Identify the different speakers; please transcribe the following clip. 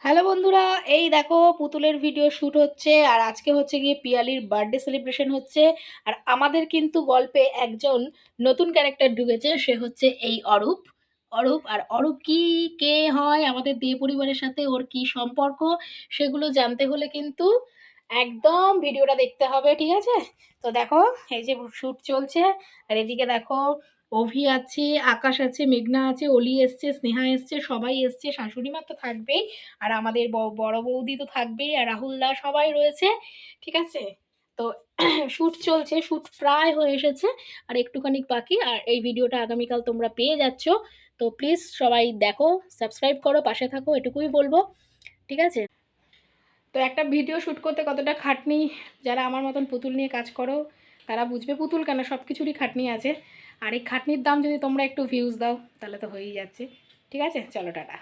Speaker 1: Hello বন্ধুরা, এই দেখো পুতুলের ভিডিও শ্যুট হচ্ছে আর আজকে হচ্ছে গিয়ে পিয়ালির বার্থডে সেলিব্রেশন হচ্ছে। আর আমাদের কিন্তু গল্পে একজন নতুন ক্যারেক্টার ঢুকেছে, সে হচ্ছে এই অরূপ। আর অরূপ কি, কে হয়, আমাদের দে পরিবারের সাথে ওর কি সম্পর্ক, সেগুলো জানতে হলে কিন্তু একদম ভিডিওটা দেখতে হবে, ঠিক আছে? তো দেখো, এই যে শ্যুট চলছে। আর এদিকে দেখো, অভি আছে, আকাশ আছে, মেঘনা আছে, অলি এসছে, স্নেহা এসছে, সবাই এসছে, শাশুড়ি মা তো থাকবেই, আর আমাদের বড় বৌদি তো থাকবেই, আর রাহুল দা, সবাই রয়েছে, ঠিক আছে? তো শ্যুট চলছে, শ্যুট প্রায় হয়ে এসেছে, আর একটুখানি বাকি। আর এই ভিডিওটা আগামীকাল তোমরা পেয়ে যাচ্ছ। তো প্লিজ সবাই দেখো, সাবস্ক্রাইব করো, পাশে থাকো, এটুকুই বলবো, ঠিক আছে? তো একটা ভিডিও শ্যুট করতে কতটা খাটনি, যারা আমার মতন পুতুল নিয়ে কাজ করো তারা বুঝবে। পুতুল কেন, সব কিছুরই খাটনি আছে। আর এই খাটনির দাম যদি তোমরা একটু ভিউজ দাও তাহলে তো হয়েই যাচ্ছে, ঠিক আছে? চলো, টাটা।